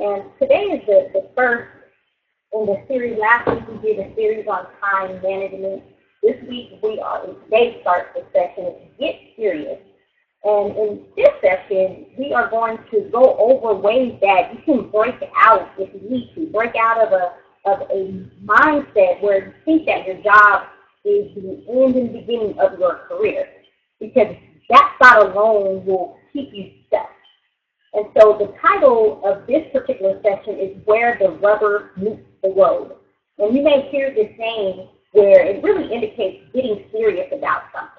And today is the first in the series. Last week we did a series on time management. This week today starts the session is Get Serious. And in this session, we are going to go over ways that you can break out, if you need to, break out of a mindset where you think that your job is the end and beginning of your career, because that thought alone will keep you stuck. And so the title of this particular session is Where the Rubber Meets the Road. And you may hear this saying where it really indicates getting serious about something.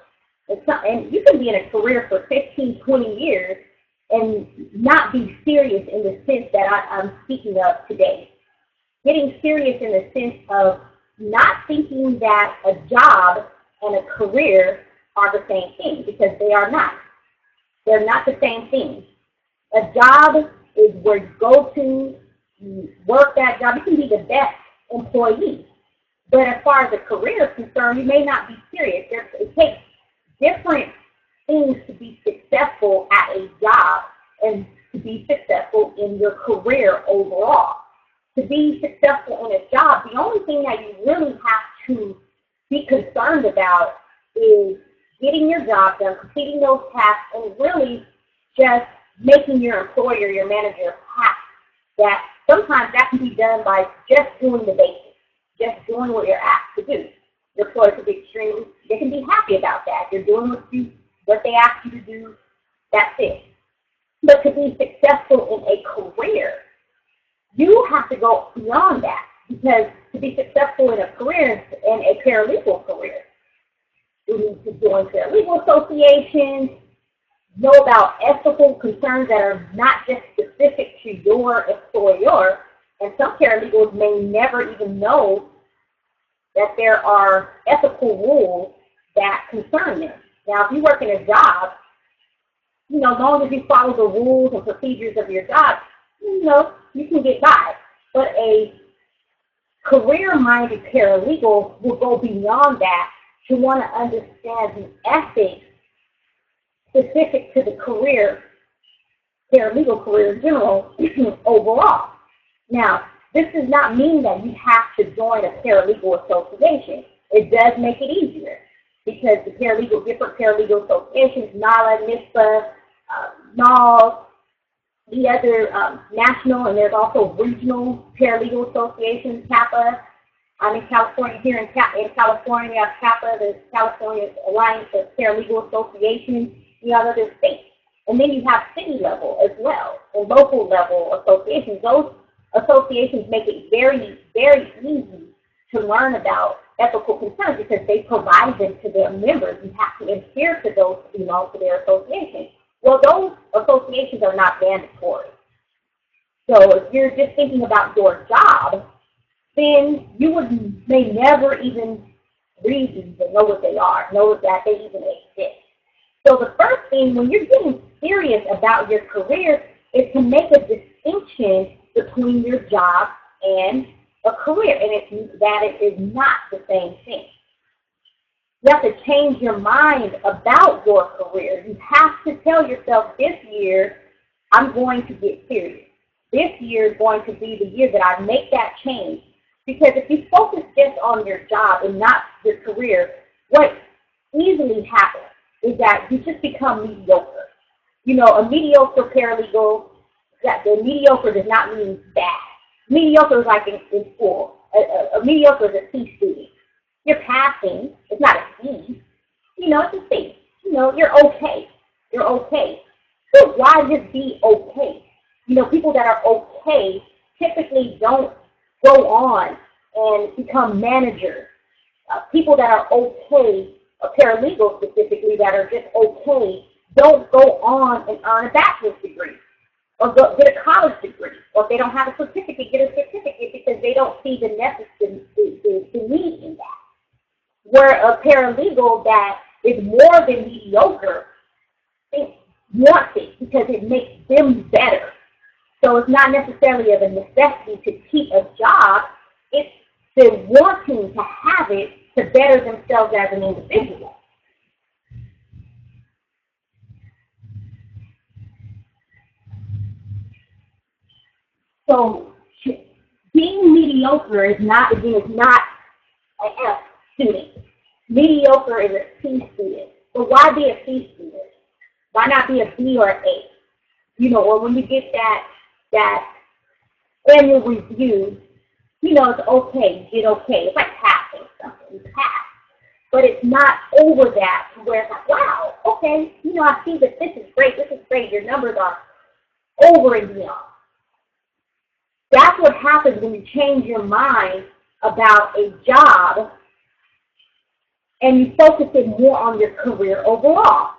And you can be in a career for 15, 20 years and not be serious in the sense that I'm speaking of today. Getting serious in the sense of not thinking that a job and a career are the same thing, because they are not. They're not the same thing. A job is where you go to, you work that job. You can be the best employee. But as far as a career is concerned, you may not be serious. It takes different things to be successful at a job and to be successful in your career overall. To be successful in a job, the only thing that you really have to be concerned about is getting your job done, completing those tasks, and really just making your employer, your manager, happy. That sometimes that can be done by just doing the basics, just doing what you're asked to do. Your employer can be they can be happy about that. You're doing what they ask you to do, that's it. But to be successful in a career, you have to go beyond that, because to be successful in a career, in a paralegal career, you need to join paralegal associations, know about ethical concerns that are not just specific to your employer, and some paralegals may never even know that there are ethical rules that concern them. Now, if you work in a job, as long as you follow the rules and procedures of your job, you can get by. But a career-minded paralegal will go beyond that to want to understand the ethics specific to the paralegal career in general, overall. Now, this does not mean that you have to join a paralegal association. It does make it easier, because the different paralegal associations, NALA, NISPA, NALS, the other national, and there's also regional paralegal associations, CAPA. I'm in California. Here in California, we have CAPA, the California Alliance of Paralegal Associations. You have other states. And then you have city level as well, and local level associations. Those associations make it very, very easy to learn about ethical concerns, because they provide them to their members. You have to adhere to those to belong to their association. Well, those associations are not mandatory. So if you're just thinking about your job, then you may never even read these and know what they are, know that they even exist. So the first thing, when you're getting serious about your career, is to make a distinction between your job and a career, and it is not the same thing. You have to change your mind about your career. You have to tell yourself, this year, I'm going to get serious. This year is going to be the year that I make that change. Because if you focus just on your job and not your career, what easily happens is that you just become mediocre. A mediocre paralegal, the mediocre does not mean bad. Mediocre is like in school. A mediocre is a C student. You're passing. It's not a C. It's a C. You're okay. You're okay. So why just be okay? People that are okay typically don't go on and become managers. People that are okay, paralegals specifically, that are just okay, don't go on and earn a bachelor's degree or get a college degree. Or if they don't have a certificate, get a certificate, because they don't see the need in that. Where a paralegal that is more than mediocre wants it, because it makes them better. So it's not necessarily of a necessity to keep a job. It's the wanting to have it to better themselves as an individual. So being mediocre is not an F student. Mediocre is a C student. So why be a C student? Why not be a B or an A? You know, or when you get that annual review, you know, it's okay. You did okay. It's like passing something. You pass. But it's not over that to where it's like, wow, okay, you know, I see that this is great. Your numbers are over and beyond. That's what happens when you change your mind about a job and you focus it more on your career overall.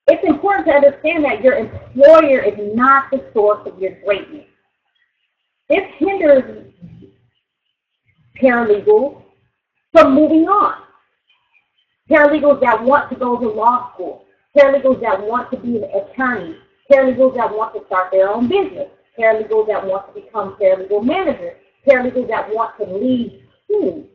It's important to understand that your employer is not the source of your greatness. This hinders paralegals from moving on. Paralegals that want to go to law school, paralegals that want to be an attorney, paralegals that want to start their own business, paralegals that want to become paralegal managers, paralegals that want to lead teams.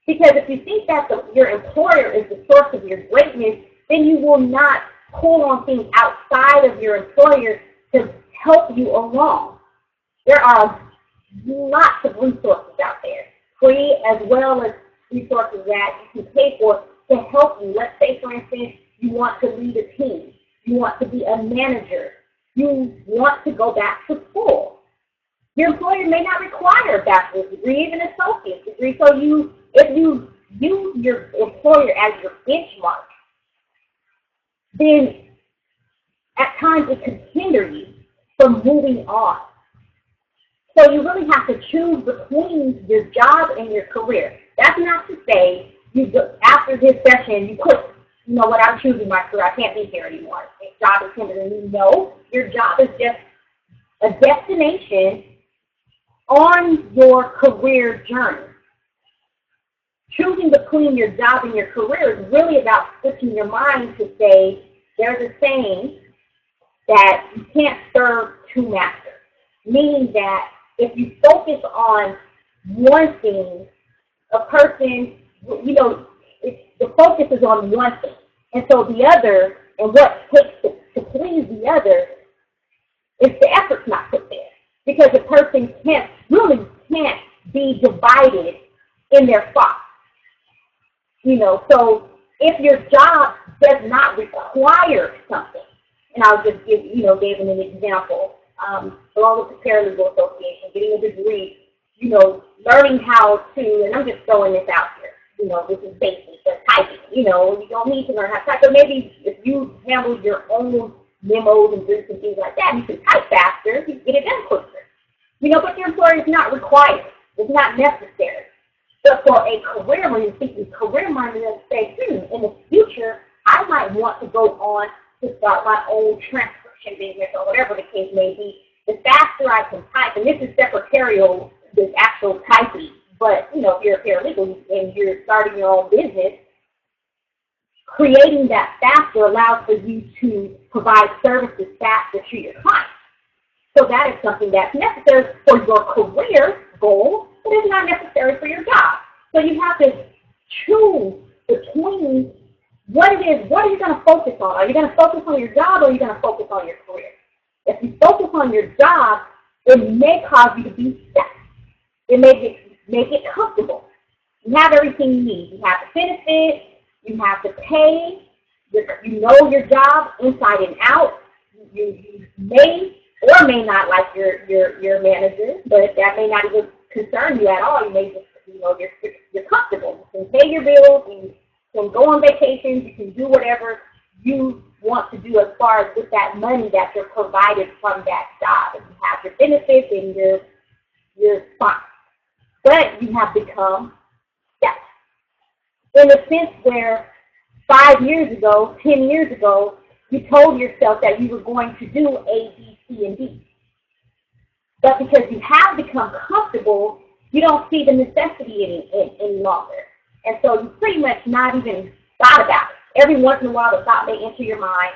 Because if you think that your employer is the source of your greatness, then you will not pull on things outside of your employer to help you along. There are lots of resources out there, free as well as resources that you can pay for to help you. Let's say, for instance, you want to lead a team. You want to be a manager. You want to go back to school. Your employer may not require a bachelor's degree, even an associate's degree. So if you use your employer as your benchmark, then at times it can hinder you from moving on. So you really have to choose between your job and your career. That's not to say after this session you quit. You know what, I'm choosing my career. I can't be here anymore. This job is hindering me. No, your job is just a destination on your career journey. Choosing between your job and your career is really about switching your mind to say, there's a saying that you can't serve two masters, meaning that if you focus on one thing, a person, you know, the focus is on one thing. And so the other, and what takes to please the other, is the effort's not put there. Because a person can't be divided in their thoughts. You know, so if your job does not require something, and I'll just gave an example, along with the Paralegal Association, getting a degree, you know, learning how to, and I'm just throwing this out here, you know, this is basic, but typing, you know, you don't need to learn how to type, but maybe if you handle your own memos and briefs and things like that, you can type faster, you can get it done quicker. You know, but your employer is not required, it's not necessary. But for a career, when you're thinking career minded, let's say, in the future, I might want to go on to start my own transcription business or whatever the case may be. The faster I can type, and this is secretarial, this actual typing, but, you know, if you're a paralegal and you're starting your own business, creating that faster allows for you to provide services faster to your clients. So that is something that's necessary for your career goal, but it's not necessary for your job. So you have to choose between what it is, what are you going to focus on? Are you going to focus on your job or are you going to focus on your career? If you focus on your job, it may cause you to be stuck. It may make it comfortable. You have everything you need. You have the benefits, you have the pay, you know your job inside and out. You may or may not like your manager, but that may not even concern you at all. You may just, you know, you're comfortable. You can pay your bills, you can go on vacations, you can do whatever you want to do as far as with that money that you're provided from that job. And you have your benefits and your fine. But you have become stuck. In a sense where 5 years ago, 10 years ago, you told yourself that you were going to do A, B, C, and D. But because you have become comfortable, you don't see the necessity any longer. And so you pretty much not even thought about it. Every once in a while the thought may enter your mind,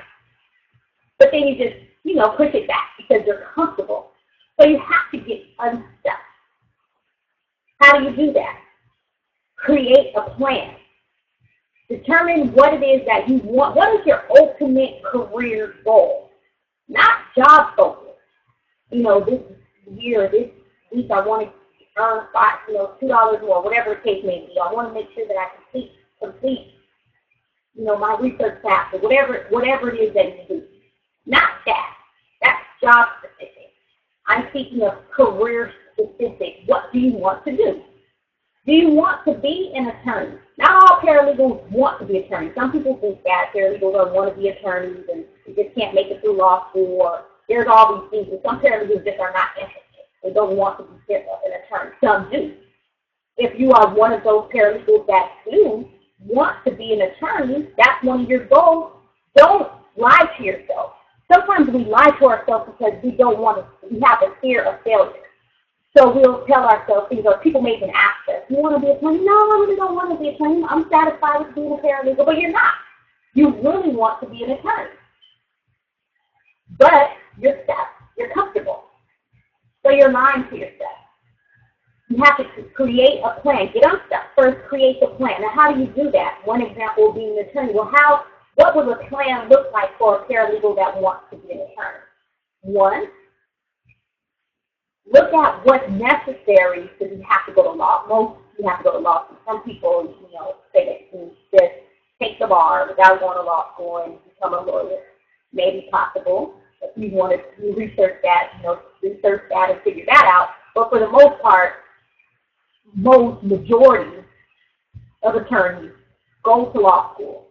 but then you just, you know, push it back because you're comfortable. So you have to get unstuck. How do you do that? Create a plan. Determine what it is that you want. What is your ultimate career goal? Not job focus, this year, this week, I want to earn $2 more, whatever the case may be. I want to make sure that I complete, my research task, or whatever it is that you do. Not that. That's job specific. I'm speaking of career specific. What do you want to do? Do you want to be an attorney? Not all paralegals want to be attorneys. Some people think that paralegals don't want to be attorneys and you just can't make it through law school, or there's all these things. And some paralegals just are not interested. They don't want to be an attorney. Some do. If you are one of those paralegals that do want to be an attorney, that's one of your goals. Don't lie to yourself. Sometimes we lie to ourselves because we have a fear of failure. So we'll tell ourselves things, or people may even ask us, you want to be an attorney? No, I really don't want to be an attorney. I'm satisfied with being a paralegal, but you're not. You really want to be an attorney. But you're stuck. You're comfortable. So you're lying to yourself. You have to create a plan. Get unstuck. First, create the plan. Now, how do you do that? One example being an attorney. Well, what would a plan look like for a paralegal that wants to be an attorney? One, look at what's necessary because you have to go to law. Most you have to go to law school. Some people, say they can just take the bar without going to law school and become a lawyer. Maybe possible. If you want to research that, research that and figure that out. But for the most part, majority of attorneys go to law school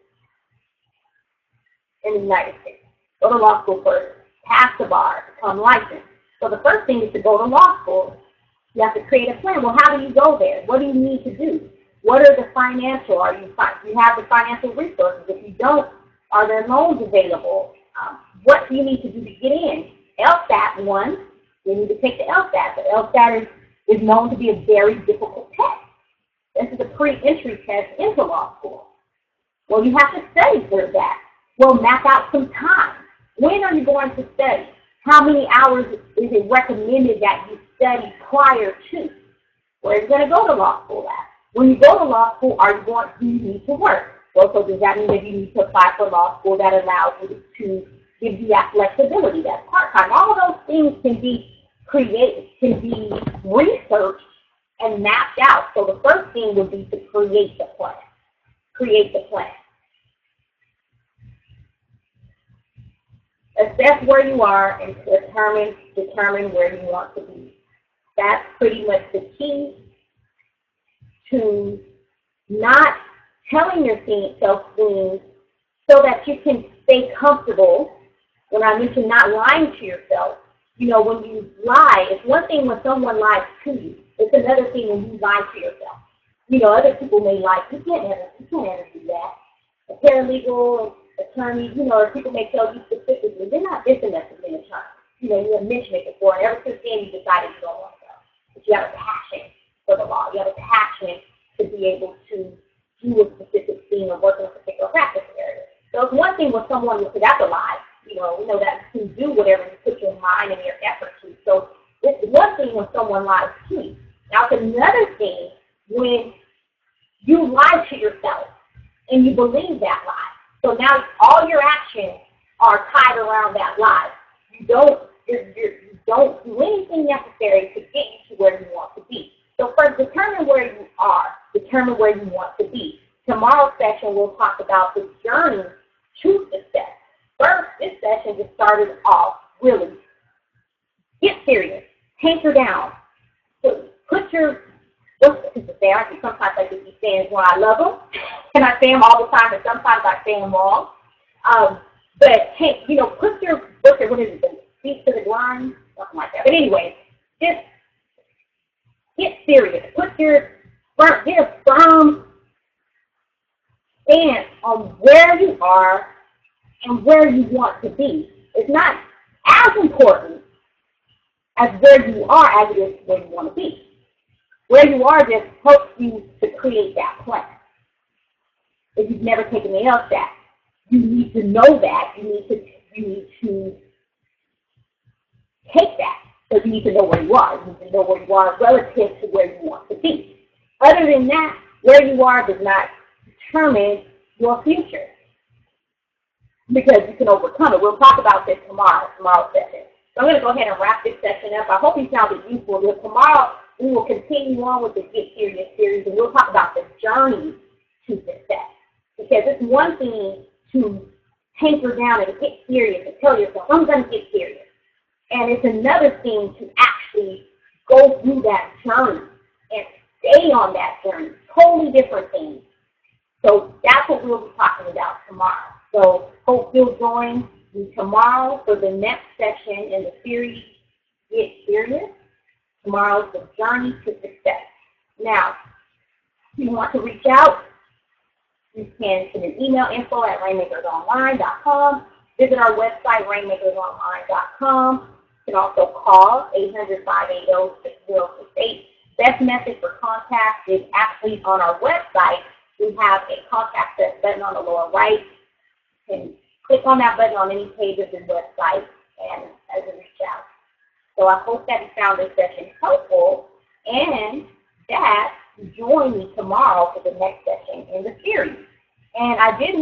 in the United States. Go to law school first, pass the bar, become licensed. So the first thing is to go to law school. You have to create a plan. Well, how do you go there? What do you need to do? What are the financial? Do you have the financial resources? If you don't, are there loans available? What do you need to do to get in? LSAT, one, you need to take the LSAT. The LSAT is known to be a very difficult test. This is a pre-entry test into law school. Well, you have to study for that. Well, map out some time. When are you going to study? How many hours is it recommended that you study prior to? Where are you going to go to law school at? When you go to law school, do you need to work? Well, so does that mean that you need to apply for law school that allows you to give you that flexibility, that part-time? All of those things can be created, can be researched and mapped out. So the first thing would be to create the plan. Create the plan. Assess where you are and determine where you want to be. That's pretty much the key to not telling yourself things so that you can stay comfortable. When I mention not lying to yourself, when you lie, it's one thing when someone lies to you. It's another thing when you lie to yourself. Other people may lie. You can't ever do that. A paralegal, attorney, people may tell you specifically, they're not this enough to be an attorney. You have mentioned it before, and ever since then you decided you don't want to go. But you have a passion for the law. You have a passion to be able to do a specific thing or work in a particular practice area. So it's one thing when someone will say that's a lie. We know that you can do whatever you put your mind and your effort to. So it's one thing when someone lies to you. Now it's another thing when you lie to yourself and you believe that lie. So now all your actions are tied around that lie. You don't do anything necessary to get you to where you want to be. So first, determine where you are. Determine where you want to be. Tomorrow's session, we'll talk about the journey to success. First, this session just started off really. Get serious. Hanker down. So put your, sometimes I just be saying when I love them, and I say them all the time, and sometimes I say them wrong. But hey, put your, what is it, feet to the ground, something like that. But anyway, just get serious. Get a firm stance on where you are and where you want to be. It's not as important as where you are as it is where you want to be. Where you are just helps you to create that plan. If you've never taken the LSAT, you need to know that. You need to take that. So you need to know where you are. You need to know where you are relative to where you want to be. Other than that, where you are does not determine your future because you can overcome it. We'll talk about this tomorrow's session. So I'm going to go ahead and wrap this session up. I hope you found it useful. Tomorrow we will continue on with the Get Serious series, and we'll talk about the journey to success. Because it's one thing to hanker down and get serious and tell yourself, I'm going to get serious. And it's another thing to actually go through that journey and stay on that journey. Totally different things. So that's what we'll be talking about tomorrow. So hope you'll join me tomorrow for the next session in the series, Get Serious. Tomorrow's the journey to success. Now, if you want to reach out, you can send an email, info@rainmakersonline.com. Visit our website, rainmakersonline.com. You can also call 800-580-6068. Best method for contact is actually on our website. We have a contact us button on the lower right. You can click on that button on any page of the website and as a reach out. So I hope that you found this session helpful and that you join me tomorrow for the next session in the series. And I did